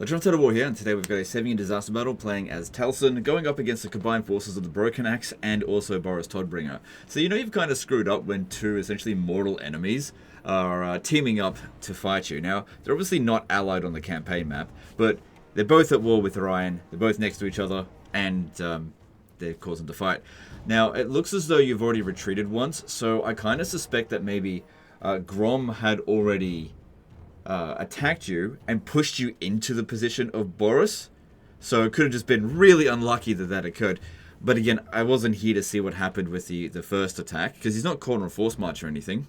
Legend of War here, and today we've got a 7-year disaster battle playing as Talson, going up against the combined forces of the Broken Axe and also Boris Toddbringer. So you know you've kind of screwed up when two essentially mortal enemies are teaming up to fight you. Now, they're obviously not allied on the campaign map, but they're both at war with Orion, they're both next to each other, and they're causing to fight. Now, it looks as though you've already retreated once, so I kind of suspect that maybe Grom had already attacked you and pushed you into the position of Boris. So it could have just been really unlucky that that occurred. But again, I wasn't here to see what happened with the first attack, because he's not caught on a force march or anything.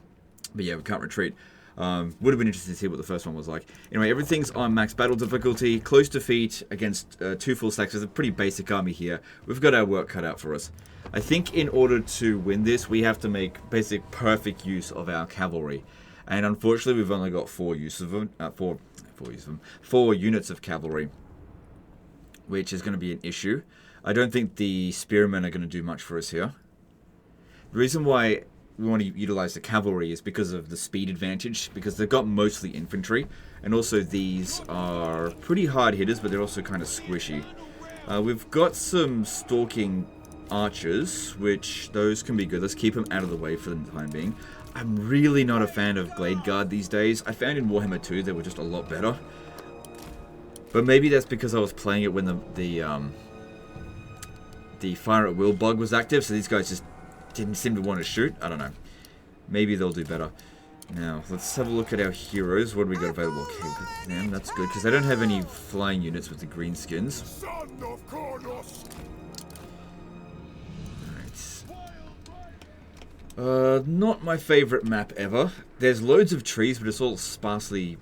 But yeah, we can't retreat. Would have been interesting to see what the first one was like. Anyway, everything's on max battle difficulty, close defeat against 2 full stacks. There's a pretty basic army here. We've got our work cut out for us. I think in order to win this, we have to make basic perfect use of our cavalry. And unfortunately, we've only got 4 units of cavalry, which is going to be an issue. I don't think the spearmen are going to do much for us here. The reason why we want to utilize the cavalry is because of the speed advantage, because they've got mostly infantry, and also these are pretty hard hitters, but they're also kind of squishy. We've got some stalking archers, which those can be good. Let's keep them out of the way for the time being. I'm really not a fan of Glade Guard these days. I found in Warhammer 2 they were just a lot better. But maybe that's because I was playing it when the fire at will bug was active, so these guys just didn't seem to want to shoot. I don't know. Maybe they'll do better. Now, let's have a look at our heroes. What do we got available? Okay, damn, that's good, because they don't have any flying units with the greenskins. Not my favorite map ever. There's loads of trees, but it's all sparsely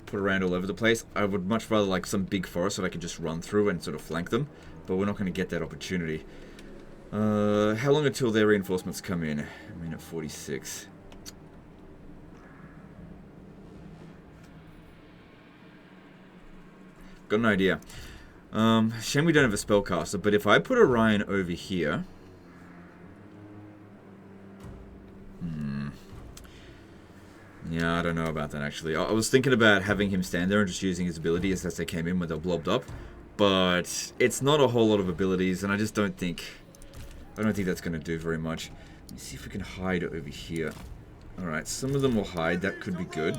put around all over the place. I would much rather like some big forest that I could just run through and sort of flank them, but we're not going to get that opportunity. How long until their reinforcements come in? I mean, at 46. Got an idea. Shame we don't have a spellcaster, but if I put Orion over here... Yeah, I don't know about that actually. I was thinking about having him stand there and just using his abilities as they came in when they're blobbed up. But it's not a whole lot of abilities, and I just don't think... I don't think that's going to do very much. Let me see if we can hide over here. Alright, some of them will hide. That could be good.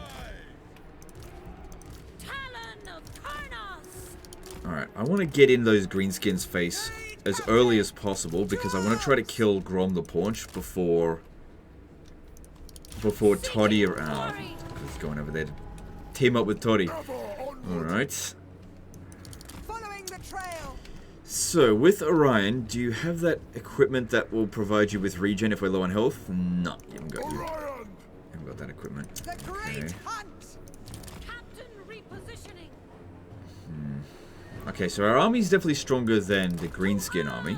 Alright, I want to get in those greenskins' face as early as possible, because I want to try to kill Grom the Paunch before Toddy... he's going over there to team up with Toddy. Alright. So, with Orion, do you have that equipment that will provide you with regen if we're low on health? No, you haven't got you. Haven't got that equipment. Okay. Okay, so our army's definitely stronger than the greenskin army.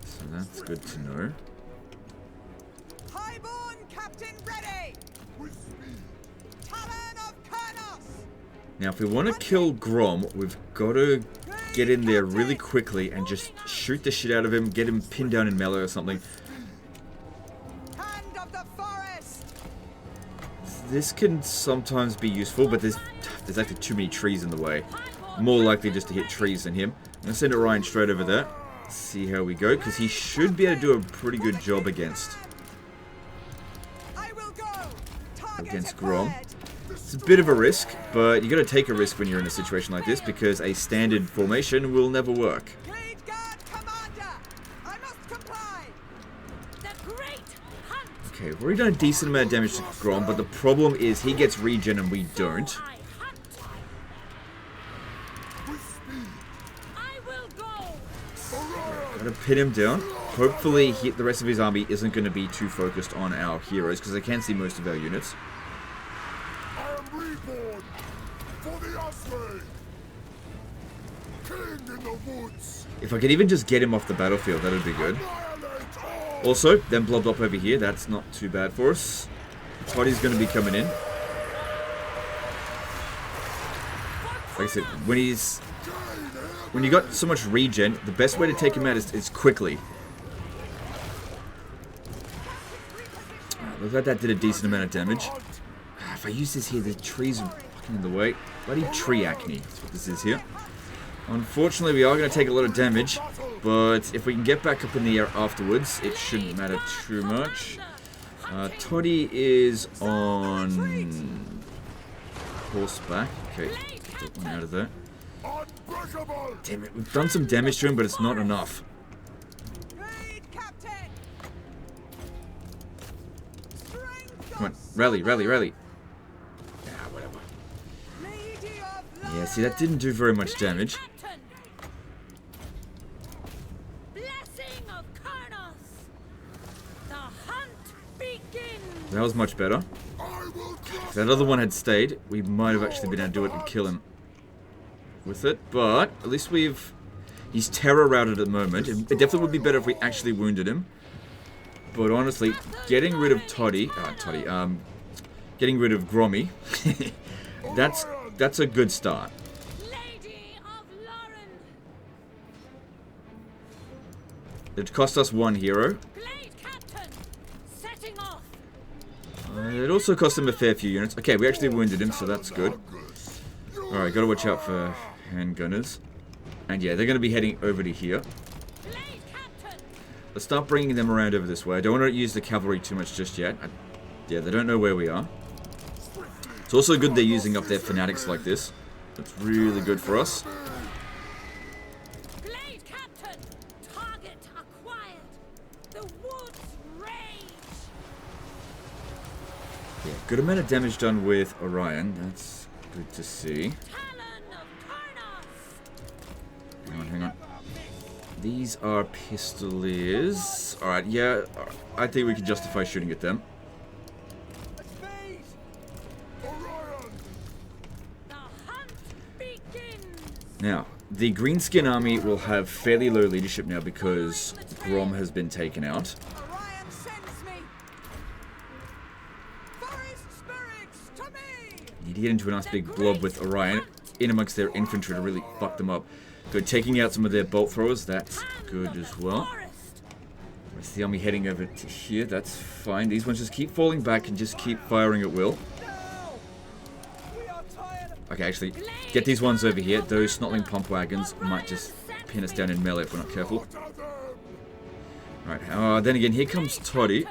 So that's good to know. Now, if we want to kill Grom, we've got to get in there really quickly and just shoot the shit out of him, get him pinned down in melee or something. This can sometimes be useful, but there's actually too many trees in the way. More likely just to hit trees than him. I'm going to send Orion straight over there. See how we go, because he should be able to do a pretty good job against Grom. It's a bit of a risk, but you got to take a risk when you're in a situation like this, because a standard formation will never work. Okay, we've already done a decent amount of damage to Grom, but the problem is he gets regen and we don't. Gotta pin him down. Hopefully the rest of his army isn't going to be too focused on our heroes, because they can see most of our units. If I could even just get him off the battlefield, that would be good. Also, them blobbed up over here. That's not too bad for us. Toddy's going to be coming in. Like I said, when you got so much regen, the best way to take him out is quickly. Looks like that did a decent amount of damage. If I use this here, the trees In the way. Bloody tree acne. That's what this is here. Unfortunately, we are going to take a lot of damage, but if we can get back up in the air afterwards, it shouldn't matter too much. Toddy is on horseback. Okay, get that one out of there. Damn it, we've done some damage to him, but it's not enough. Come on, rally, rally, rally. Yeah, whatever. Yeah, see, that didn't do very much damage. That was much better. If that other one had stayed, we might have actually been able to do it and kill him with it. But at least he's terror routed at the moment. It definitely would be better if we actually wounded him. But honestly, getting rid of getting rid of Grommy, that's a good start. It cost us one hero. It also cost him a fair few units. Okay, we actually wounded him, so that's good. Alright, gotta watch out for handgunners. And yeah, they're gonna be heading over to here. Let's start bringing them around over this way. I don't want to use the cavalry too much just yet. Yeah, they don't know where we are. It's also good they're using up their fanatics like this. That's really good for us. Yeah, good amount of damage done with Orion. That's good to see. Hang on, hang on. These are pistoliers. Alright, yeah, I think we can justify shooting at them. Now, the Greenskin army will have fairly low leadership now because Grom has been taken out. Need to get into a nice big blob with Orion in amongst their infantry to really fuck them up. Good, taking out some of their bolt throwers, that's good as well. Where's the army heading over to here? That's fine. These ones just keep falling back and just keep firing at will. Okay, actually, get these ones over here. Those snotling pump wagons might just pin us down in melee if we're not careful. Alright, then again, here comes Toddy.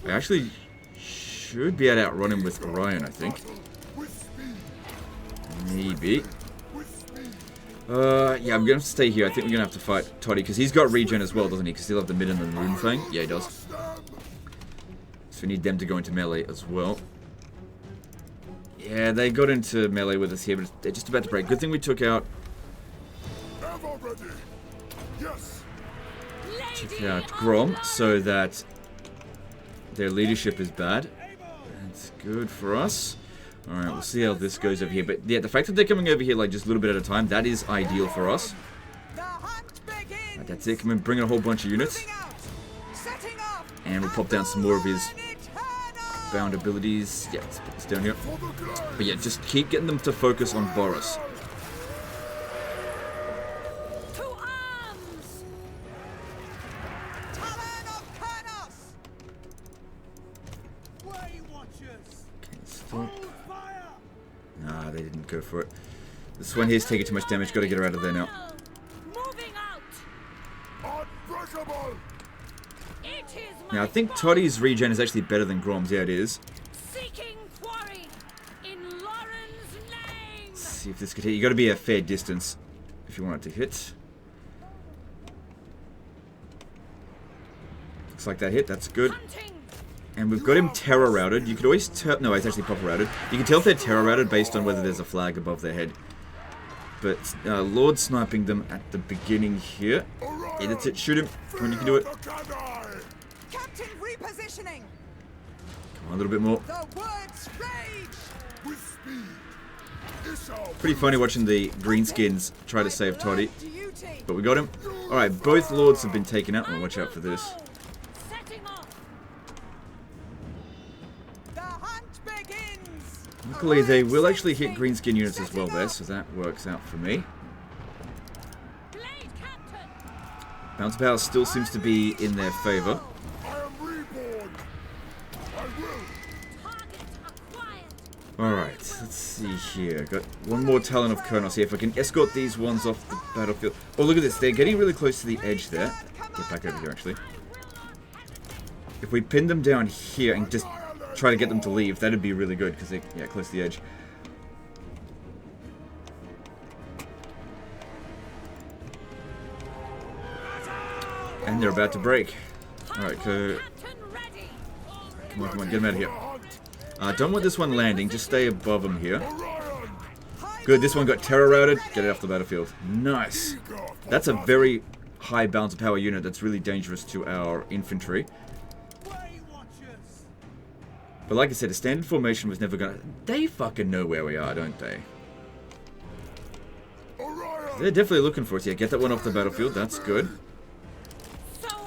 I actually should be able to outrun him with Orion, I think. Maybe. Yeah, I'm going to have to stay here. I think we're going to have to fight Toddy, because he's got regen as well, doesn't he? Because he'll have the mid and the rune thing. Yeah, he does. So we need them to go into melee as well. Yeah, they got into melee with us here, but they're just about to break. Good thing we took out... Took out Grom, so that their leadership is bad. That's good for us. Alright, we'll see how this goes over here. But yeah, the fact that they're coming over here like just a little bit at a time, that is ideal for us. Right, that's it. Come and bring in a whole bunch of units. And we'll pop down some more of his bound abilities. Yeah, let's put this down here. But yeah, just keep getting them to focus on Boris. Nah, they didn't go for it. This one here's taking too much damage. Got to get her out of there now. Now, I think Toddy's regen is actually better than Grom's. Yeah, it is. Let's see if this could hit. You got to be a fair distance if you want it to hit. Looks like that hit. That's good. And we've got him terror routed. You could always tell... No, it's actually proper routed. You can tell if they're terror routed based on whether there's a flag above their head. But Lord sniping them at the beginning here. Yeah, that's it. Shoot him when you can do it. Captain repositioning. Come on, a little bit more. Pretty funny watching the greenskins try to save Toddy. But we got him. Alright, both Lords have been taken out. Oh, watch out for this. Luckily, they will actually hit greenskin units as well there, so that works out for me. Bounce power still seems to be in their favor. Alright, let's see here. Got one more Talon of Kurnos here. If I can escort these ones off the battlefield. Oh, look at this. They're getting really close to the edge there. Get back over here, actually. If we pin them down here and just try to get them to leave, that'd be really good, because they're, yeah, close to the edge. And they're about to break. Alright, go. Come on, get them out of here. Don't want this one landing, just stay above them here. Good, this one got terror routed. Get it off the battlefield. Nice. That's a very high balance of power unit that's really dangerous to our infantry. But like I said, a standard formation was never gonna... They fucking know where we are, don't they? They're definitely looking for us. Yeah, get that one off the battlefield. That's good.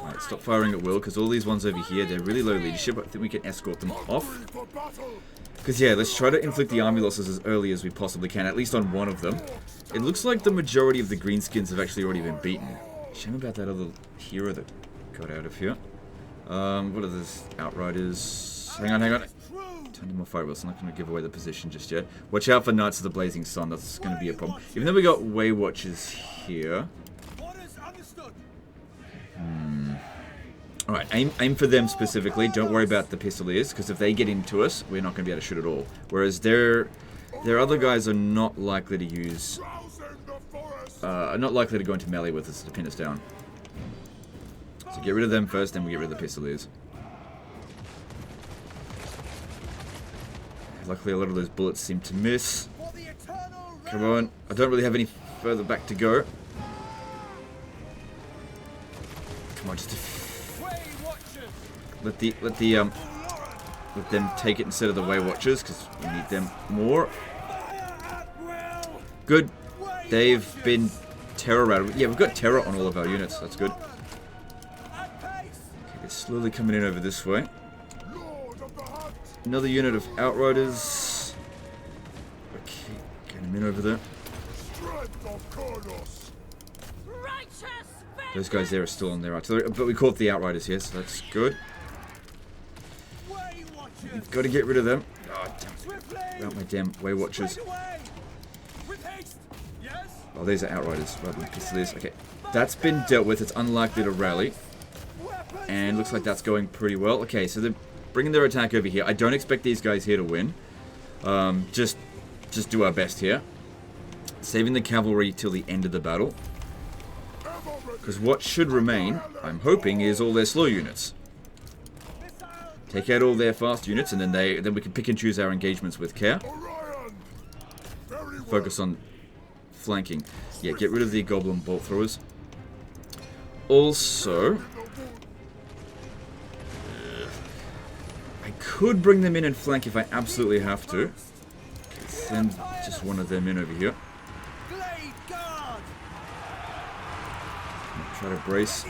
Alright, stop firing at will, because all these ones over here, they're really low leadership. I think we can escort them off. Because, yeah, let's try to inflict the army losses as early as we possibly can, at least on one of them. It looks like the majority of the greenskins have actually already been beaten. Shame about that other hero that got out of here. What are those outriders? Hang on. Turning more fire wheels. I'm not going to give away the position just yet. Watch out for Knights of the Blazing Sun. That's going to be a problem. Even though we got Way Watchers here. Alright, aim for them specifically. Don't worry about the Pistoliers, because if they get into us, we're not going to be able to shoot at all. Whereas their other guys are not likely to use... not likely to go into melee with us to pin us down. So get rid of them first, then we get rid of the Pistoliers. Luckily, a lot of those bullets seem to miss. Come on. I don't really have any further back to go. Come on, just let them take it instead of the Way Watchers, because we need them more. Good. They've been terror routed. Yeah, we've got terror on all of our units. That's good. Okay, they're slowly coming in over this way. Another unit of outriders. Okay, get them in over there. Those guys there are still on their artillery, but we caught the outriders here, so that's good. We've got to get rid of them. Oh, damn. Out my damn Way Watchers. Oh, these are outriders rather than Pistoliers. Okay, that's been dealt with. It's unlikely to rally. And looks like that's going pretty well. Okay, so they're bringing their attack over here. I don't expect these guys here to win. Just do our best here. Saving the cavalry till the end of the battle. Because what should remain, I'm hoping, is all their slow units. Take out all their fast units, and then we can pick and choose our engagements with care. Focus on flanking. Yeah, get rid of the goblin bolt throwers. Also, I could bring them in and flank if I absolutely have to. Okay, send just one of them in over here. Try to brace.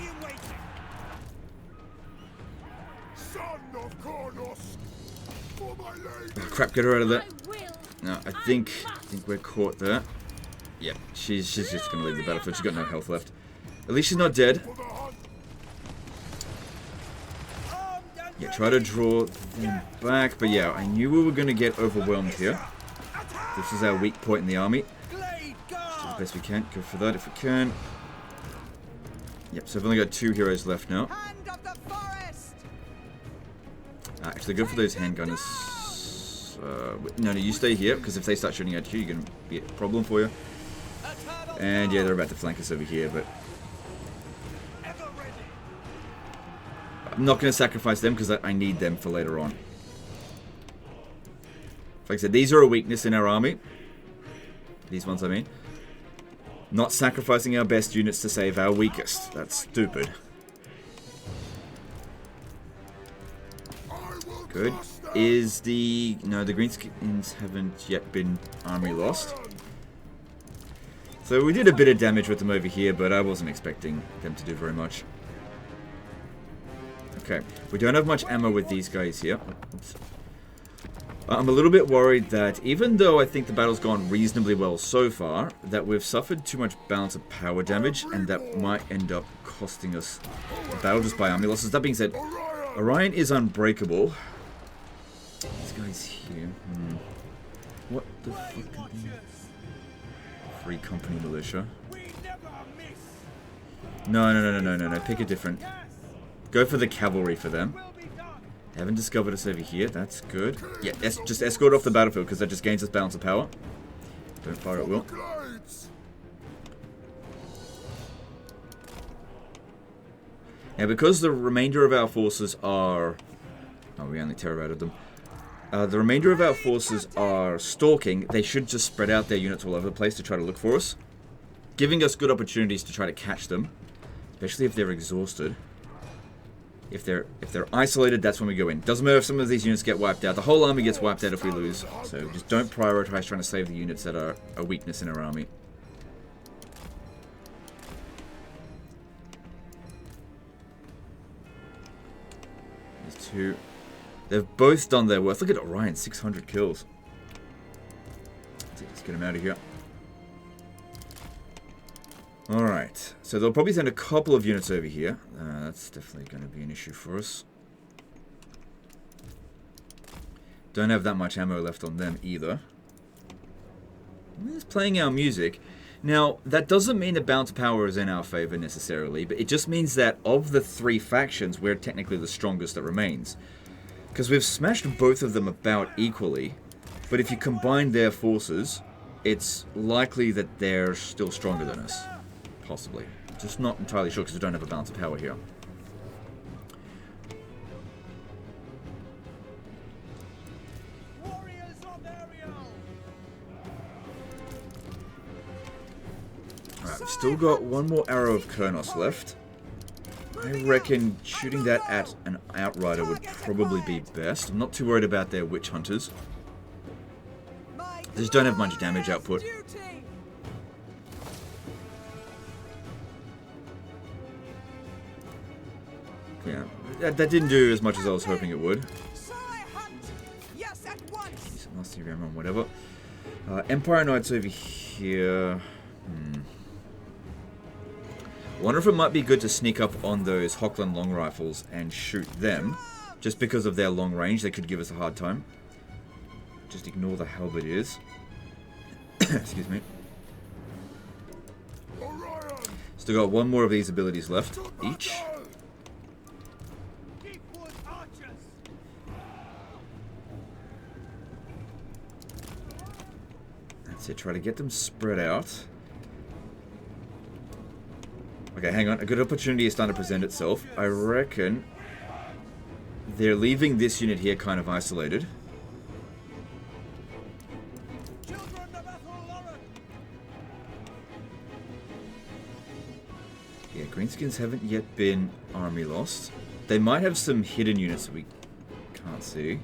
Oh, crap, get her out of there. No, I think we're caught there. Yep, she's just gonna leave the battlefield. She's got no health left. At least she's not dead. Yeah, try to draw them back. But yeah, I knew we were gonna get overwhelmed here. This is our weak point in the army. Do the best we can. Go for that if we can. Yep, so I've only got 2 heroes left now. Actually, go for those handgunners. No, you stay here, because if they start shooting at you, you're going to be a problem for you. And yeah, they're about to flank us over here, but I'm not going to sacrifice them, because I need them for later on. Like I said, these are a weakness in our army. These ones, I mean. Not sacrificing our best units to save our weakest. That's stupid. Good. Is the... No, the greenskins haven't yet been army lost. So we did a bit of damage with them over here, but I wasn't expecting them to do very much. Okay. We don't have much ammo with these guys here. Oops. I'm a little bit worried that, even though I think the battle's gone reasonably well so far, that we've suffered too much balance of power damage, and that might end up costing us the battle just by army losses. That being said, Orion is unbreakable. These guys here. What the fuck? Free company militia. No. Pick a different. Go for the cavalry for them. Haven't discovered us over here. That's good. Yeah, just escort off the battlefield because that just gains us balance of power. Don't fire at will. Now, because the remainder of our forces are... Oh, we only terrorated them. The remainder of our forces are stalking. They should just spread out their units all over the place to try to look for us, giving us good opportunities to try to catch them, especially if they're exhausted. If they're isolated, that's when we go in. Doesn't matter if some of these units get wiped out. The whole army gets wiped out if we lose. So just don't prioritize trying to save the units that are a weakness in our army. These two... They've both done their worth. Look at Orion, 600 kills. Let's get him out of here. Alright, so they'll probably send a couple of units over here. That's definitely going to be an issue for us. Don't have that much ammo left on them either. We're just playing our music. Now, that doesn't mean that balance of power is in our favor necessarily, but it just means that of the three factions, we're technically the strongest that remains. Because we've smashed both of them about equally, but if you combine their forces, it's likely that they're still stronger than us. Possibly. Just not entirely sure because we don't have a balance of power here. Alright, we've still got one more arrow of Kurnos left. I reckon shooting that at an outrider would probably be best. I'm not too worried about their witch hunters. They just don't have much damage output. Yeah, that didn't do as much as I was hoping it would. Nasty ammo, whatever. Empire Knights over here. Wonder if it might be good to sneak up on those Hochland long rifles and shoot them. Just because of their long range, they could give us a hard time. Just ignore the halberdiers. Excuse me. Still got one more of these abilities left, each. That's it, try to get them spread out. Okay, hang on. A good opportunity is starting to present itself. I reckon they're leaving this unit here kind of isolated. Yeah, greenskins haven't yet been army lost. They might have some hidden units that we can't see.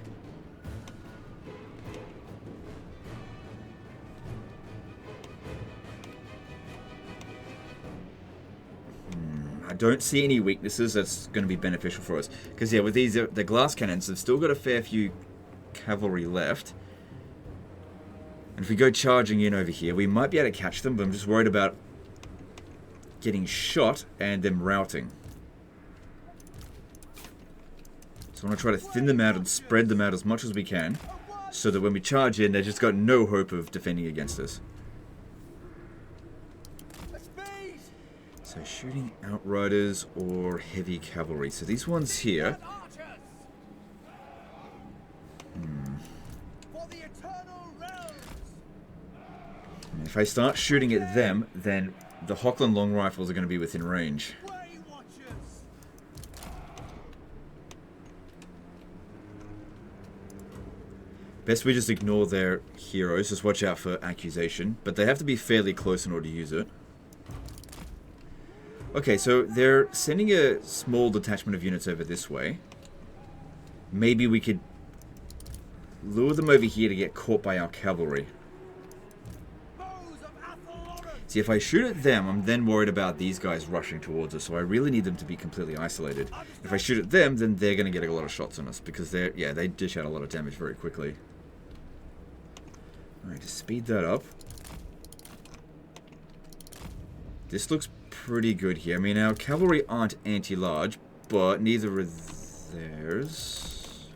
I don't see any weaknesses that's going to be beneficial for us. Because, yeah, with these, the glass cannons, they've still got a fair few cavalry left. And if we go charging in over here, we might be able to catch them, but I'm just worried about getting shot and them routing. So I want to try to thin them out and spread them out as much as we can, so that when we charge in, they've just got no hope of defending against us. So shooting outriders or heavy cavalry. So these ones here. If I start shooting at them, then the Hochland long rifles are going to be within range. Best we just ignore their heroes. Just watch out for accusation. But they have to be fairly close in order to use it. Okay, so they're sending a small detachment of units over this way. Maybe we could lure them over here to get caught by our cavalry. See, if I shoot at them, I'm then worried about these guys rushing towards us, so I really need them to be completely isolated. If I shoot at them, then they're going to get a lot of shots on us, because they dish out a lot of damage very quickly. Alright, to speed that up. This looks pretty good here. I mean, our cavalry aren't anti-large, but neither are theirs.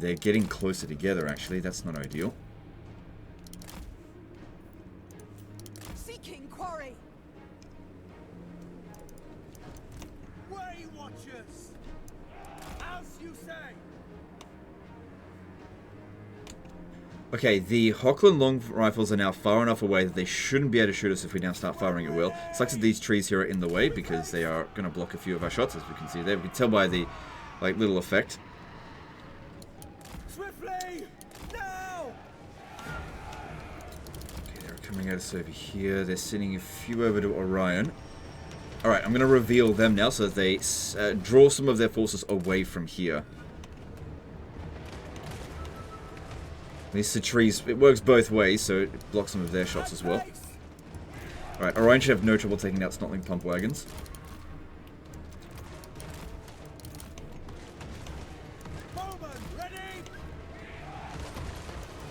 they're getting closer together, actually. That's not ideal. Seeking quarry. Way watchers. As you say. Okay, the Hochland long rifles are now far enough away that they shouldn't be able to shoot us if we now start firing at will. Sucks that these trees here are in the way because they are going to block a few of our shots, as we can see there. We can tell by the little effect. Swiftly! Now! Okay, they're coming at us over here. They're sending a few over to Orion. Alright, I'm going to reveal them now so that they draw some of their forces away from here. These trees, it works both ways, so it blocks some of their shots as well. Alright, Orion should have no trouble taking out Snotling pump wagons.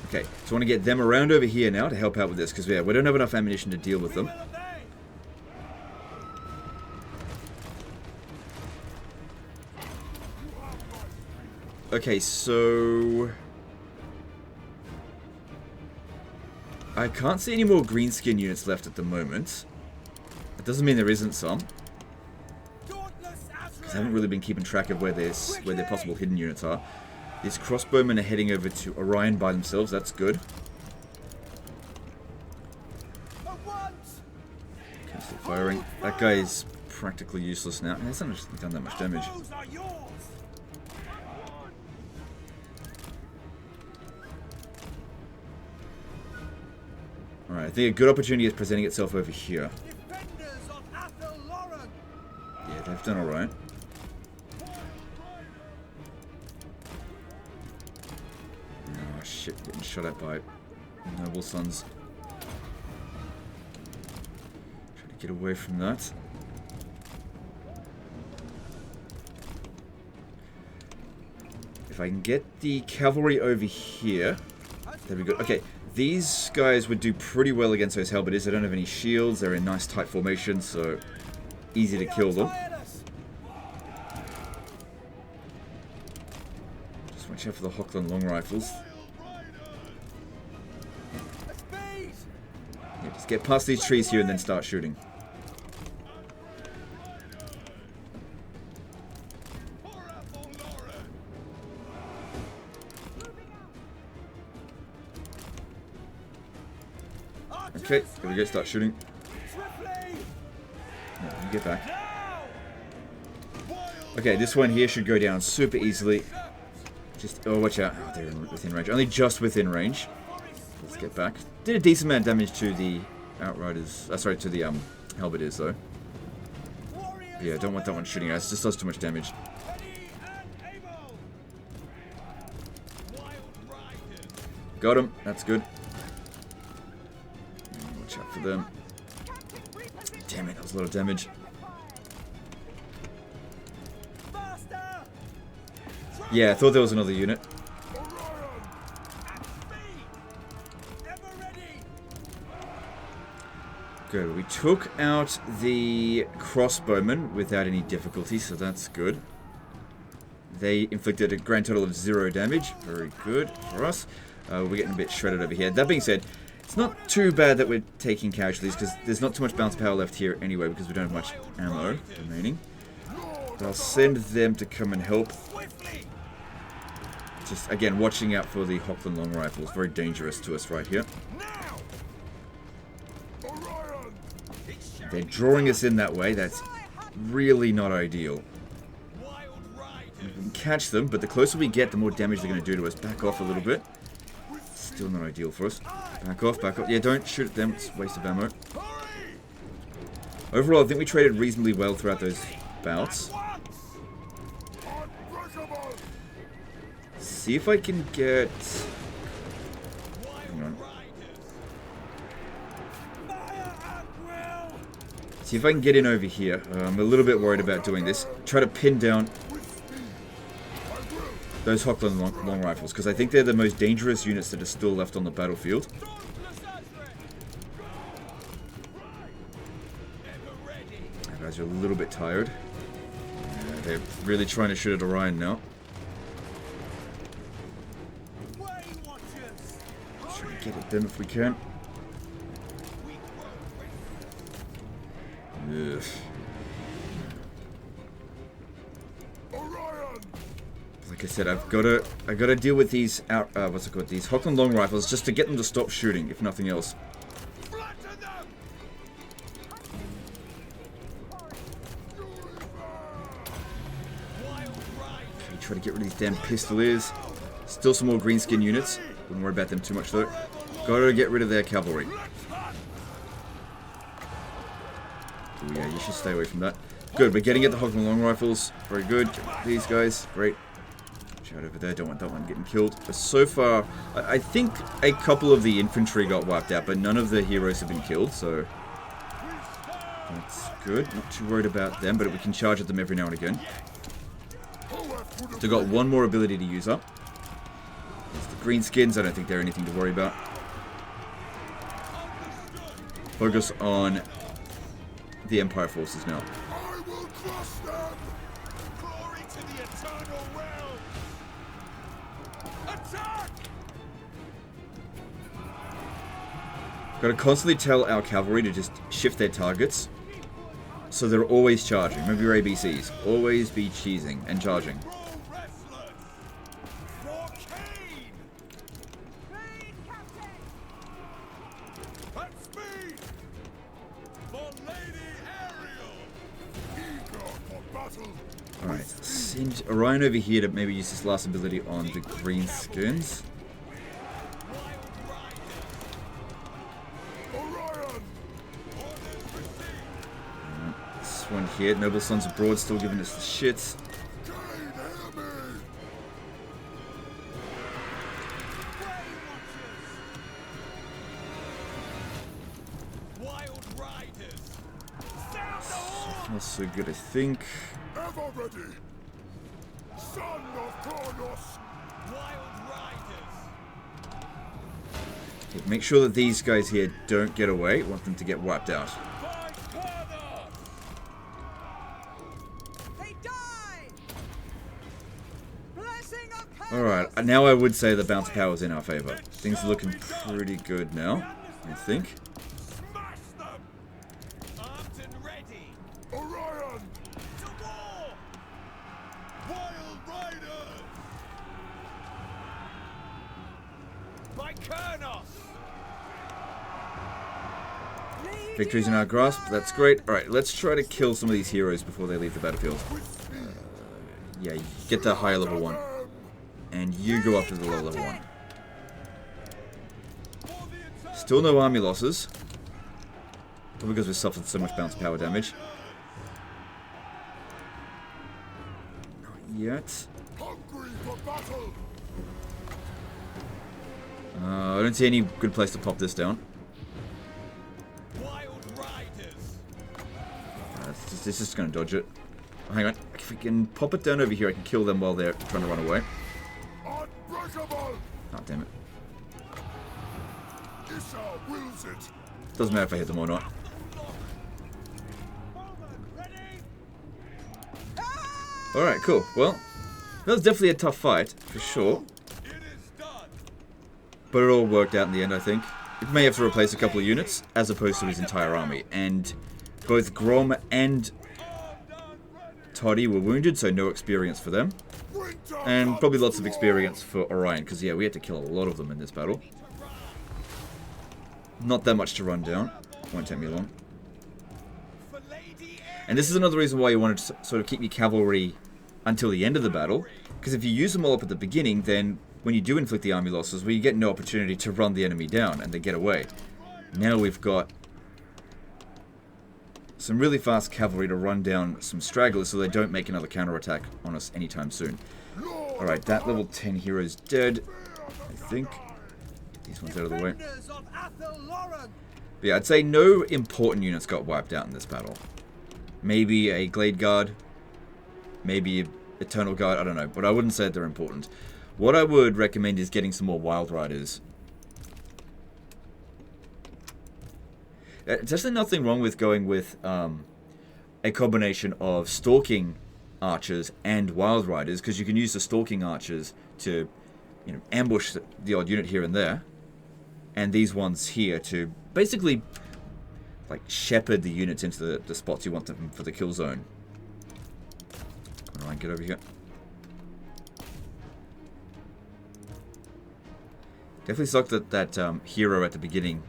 Okay, so I want to get them around over here now to help out with this, because yeah, we don't have enough ammunition to deal with them. Okay, so I can't see any more greenskin units left at the moment. That doesn't mean there isn't some, because I haven't really been keeping track of where their possible hidden units are. These crossbowmen are heading over to Orion by themselves. That's good. Okay, still firing. That guy is practically useless now. He hasn't actually done that much damage. Alright, I think a good opportunity is presenting itself over here. Yeah, they've done alright. Oh shit, getting shot at by noble sons. Try to get away from that. If I can get the cavalry over here, that'd be good. Okay. These guys would do pretty well against those halberdiers. They don't have any shields. They're in nice tight formation, so easy to kill them. Just watch out for the Hochland long rifles. Yeah, just get past these trees here and then start shooting. Okay, there we go, start shooting. No, you get back. Okay, this one here should go down super easily. Just, oh, watch out. Oh, they're within range. Only just within range. Let's get back. Did a decent amount of damage to the Outriders. Sorry, to the Halberdiers, though. Yeah, don't want that one shooting us. It just does too much damage. Got him. That's good. Watch out for them. Damn it, that was a lot of damage. Yeah, I thought there was another unit. Good. We took out the crossbowmen without any difficulty, so that's good. They inflicted a grand total of 0 damage. Very good for us. We're getting a bit shredded over here. That being said, it's not too bad that we're taking casualties, because there's not too much bounce power left here anyway, because we don't have much ammo remaining. But I'll send them to come and help. Just, again, watching out for the Hochland long rifles. Very dangerous to us right here. They're drawing us in that way. That's really not ideal. We can catch them, but the closer we get, the more damage they're going to do to us. Back off a little bit. Still not ideal for us. Back off, back off. Yeah, don't shoot at them. It's a waste of ammo. Overall, I think we traded reasonably well throughout those bouts. See if I can get... Hang on. See if I can get in over here. I'm a little bit worried about doing this. Try to pin down those Hochland long rifles, because I think they're the most dangerous units that are still left on the battlefield. You guys are a little bit tired. They're really trying to shoot at Orion now. Try to get at them if we can. Ugh. Like I said, I gotta deal with these these Hockland long rifles just to get them to stop shooting, if nothing else. Okay, try to get rid of these damn pistoliers. Still some more greenskin units. Wouldn't worry about them too much though. Gotta get rid of their cavalry. Oh yeah, you should stay away from that. Good, we're getting at the Hockland long rifles. Very good. These guys, great. Out over there, don't want that one getting killed. But so far, I think a couple of the infantry got wiped out, but none of the heroes have been killed, so that's good. Not too worried about them, but we can charge at them every now and again. Still got one more ability to use up. There's the greenskins. I don't think they're anything to worry about. Focus on the Empire forces now. I will crush them. Glory to the eternal realm. Attack! Gotta constantly tell our cavalry to just shift their targets so they're always charging. Remember your ABCs. Always be cheesing and charging. Alright, send Orion over here to maybe use this last ability on the greenskins. This one here, Noble Sons Abroad, still giving us the shits. Not so good, I think. Ever ready. Son of Kronos. Wild riders. Okay, make sure that these guys here don't get away. Want them to get wiped out. They die. Blessing of Alright, now I would say the bounce power is in our favor. Things are looking pretty good now, I think. Smash them. Armed and ready. Orion. To war. Wild riders. By Kronos. Victory's in our grasp, that's great. Alright, let's try to kill some of these heroes before they leave the battlefield. Yeah, get the higher level one. And you go after the low level one. Still no army losses. Probably because we suffered so much bounce power damage. Not yet. Hungry for battle. I don't see any good place to pop this down. Wild riders. This is just going to dodge it. Oh, hang on. If we can pop it down over here, I can kill them while they're trying to run away. Unbreakable. Oh, damn it. Issa wills it. Doesn't matter if I hit them or not. Alright, cool. Well, that was definitely a tough fight, for sure. It is done. But it all worked out in the end, I think. It may have to replace a couple of units, as opposed to his entire army. And both Grom and Toddy were wounded, so no experience for them. And probably lots of experience for Orion, because yeah, we had to kill a lot of them in this battle. Not that much to run down. Won't take me long. And this is another reason why you wanted to sort of keep your cavalry until the end of the battle. Because if you use them all up at the beginning, then when you do inflict the army losses, well, you get no opportunity to run the enemy down and they get away. Now we've got some really fast cavalry to run down some stragglers so they don't make another counterattack on us anytime soon. Alright, that level 10 hero is dead, I think. Get these ones out of the way. But yeah, I'd say no important units got wiped out in this battle. Maybe a Glade Guard, maybe Eternal Guard, I don't know, but I wouldn't say that they're important. What I would recommend is getting some more Wild Riders. There's actually nothing wrong with going with a combination of Stalking Archers and Wild Riders, because you can use the Stalking Archers to, you know, ambush the odd unit here and there. and these ones here to basically like shepherd the units into the spots you want them for the kill zone. Alright, get over here. Definitely sucked that that hero at the beginning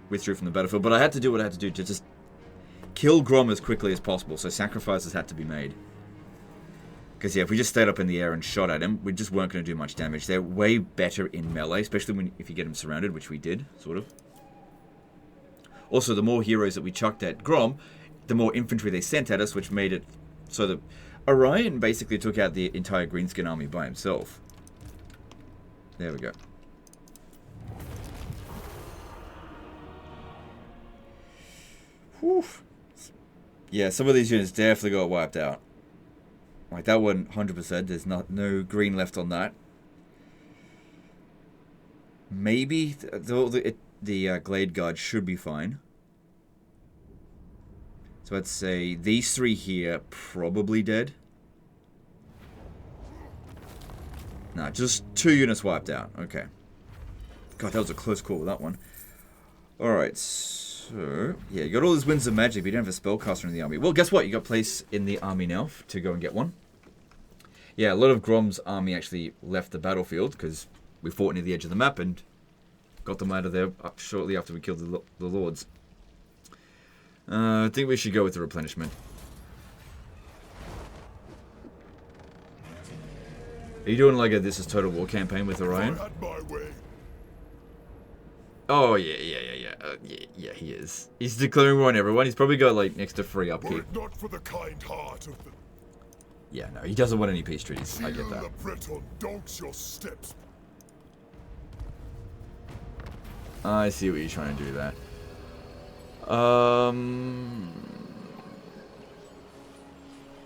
withdrew from the battlefield, but I had to do what I had to do to just kill Grom as quickly as possible, so sacrifices had to be made. Because yeah, if we just stayed up in the air and shot at him, we just weren't going to do much damage. They're way better in melee, especially if you get them surrounded, which we did, sort of. Also, the more heroes that we chucked at Grom, the more infantry they sent at us, which made it so that Orion basically took out the entire Greenskin army by himself. There we go. Whew. Yeah, some of these units definitely got wiped out. Like that one, 100%. There's no green left on that. Maybe the Glade Guard should be fine. So I'd say these three here probably dead. Nah, just 2 units wiped out. Okay. God, that was a close call with that one. Alright, so... yeah, you got all these winds of magic, but you don't have a spellcaster in the army. Well, guess what? You got place in the army now to go and get one. Yeah, a lot of Grom's army actually left the battlefield, because we fought near the edge of the map and got them out of there shortly after we killed the lords. I think we should go with the replenishment. Are you doing like a This Is Total War campaign with Orion? Oh, yeah, he is. He's declaring war on everyone. He's probably got, like, next to free upkeep. Not for the kind heart of the... yeah, no, he doesn't want any peace treaties. I get that. The Breton dogs your steps. I see what you're trying to do there.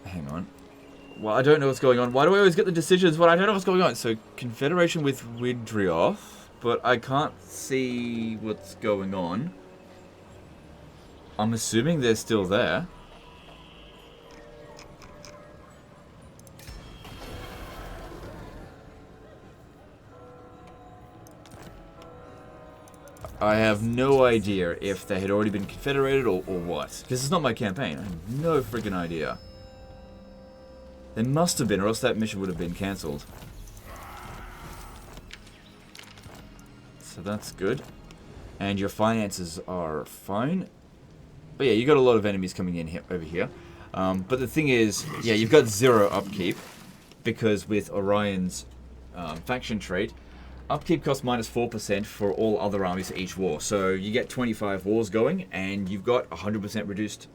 Hang on. Well, I don't know what's going on. Why do I always get the decisions when I don't know what's going on? So, Confederation with Widrioth, but I can't see what's going on. I'm assuming they're still there. I have no idea if they had already been confederated or what. Because it's not my campaign. I have no freaking idea. They must have been, or else that mission would have been cancelled. So that's good. And your finances are fine. But yeah, you got a lot of enemies coming in here, over here. But the thing is, yeah, you've got 0 upkeep. Because with Orion's faction trait, upkeep costs -4% for all other armies for each war. So you get 25 wars going, and you've got 100% reduced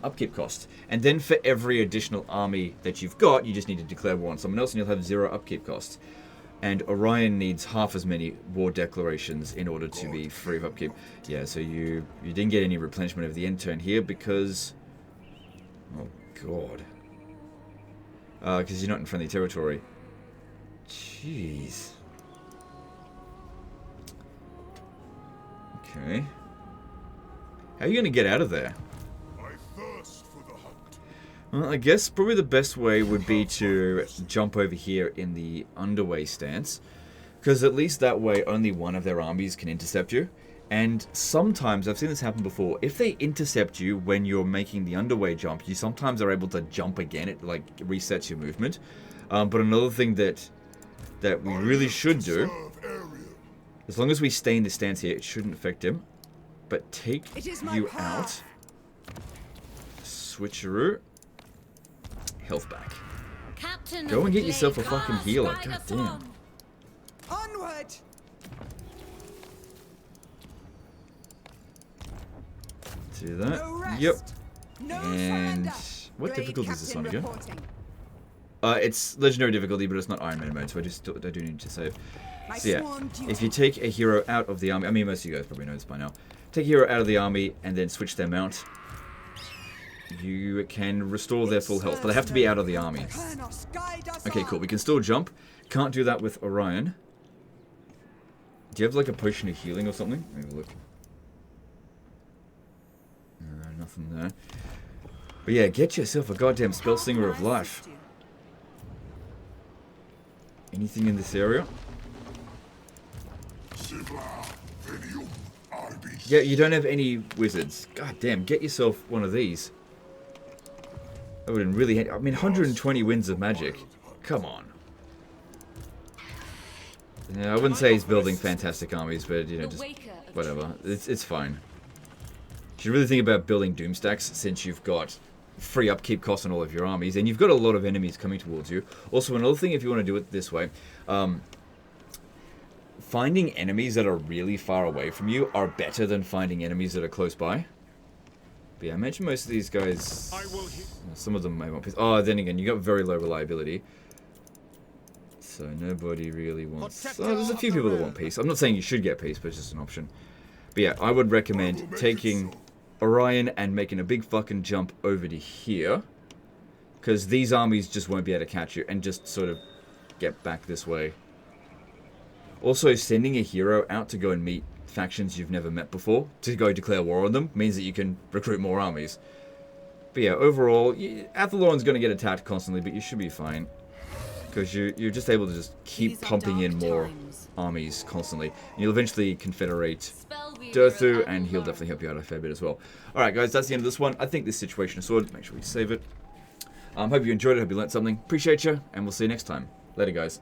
upkeep cost. And then for every additional army that you've got, you just need to declare war on someone else, and you'll have 0 upkeep costs. And Orion needs half as many war declarations in order to be free of upkeep. Yeah, so you didn't get any replenishment of the end turn here because... oh, God. Because you're not in friendly territory. Jeez. Okay. How are you going to get out of there? I thirst for the hunt. Well, I guess probably the best way would be to jump over here in the underway stance. Because at least that way only one of their armies can intercept you. And sometimes, I've seen this happen before, if they intercept you when you're making the underway jump, you sometimes are able to jump again. It like resets your movement. But another thing that we really should do, as long as we stay in this stance here, it shouldn't affect him. But take you out. Switcheroo. Health back. Captain Go and get yourself a fucking healer. God damn. Onward! Do that. No rest. Yep. No And surrender. what Grade difficulty is this on Captain again? reporting. It's legendary difficulty, but it's not Iron Man mode, so I do need to save. My So yeah, sworn duty. if you take a hero out of the army, I mean most of you guys probably know this by now. Take a hero out of the army and then switch their mount. You can restore their full health, but they have to be out of the army. Okay, cool. We can still jump. Can't do that with Orion. Do you have like a potion of healing or something? Let me have a look. Nothing there. But yeah, get yourself a goddamn spell singer of life. Anything in this area? Yeah, you don't have any wizards. God damn, get yourself one of these. That would really... I mean, 120 winds of magic. Come on. Yeah, I wouldn't say he's building fantastic armies, but, you know, just... whatever. It's fine. You should really think about building doom stacks, since you've got free upkeep costs on all of your armies, and you've got a lot of enemies coming towards you. Also, another thing, if you want to do it this way... finding enemies that are really far away from you are better than finding enemies that are close by. But yeah, I mentioned most of these guys... some of them may want peace. Oh, then again, you got very low reliability. So nobody really wants... Oh, there's a few people that want peace. I'm not saying you should get peace, but it's just an option. But yeah, I would recommend taking Orion and making a big fucking jump over to here. Because these armies just won't be able to catch you, and just sort of get back this way. Also, sending a hero out to go and meet factions you've never met before, to go declare war on them, means that you can recruit more armies. But yeah, overall, Athalorn's going to get attacked constantly, but you should be fine. Because you're just able to just keep pumping in more armies constantly. And you'll eventually confederate Durthu, and he'll definitely help you out a fair bit as well. Alright guys, that's the end of this one. I think this situation is sorted. Make sure we save it. Hope you enjoyed it, hope you learned something. Appreciate you, and we'll see you next time. Later guys.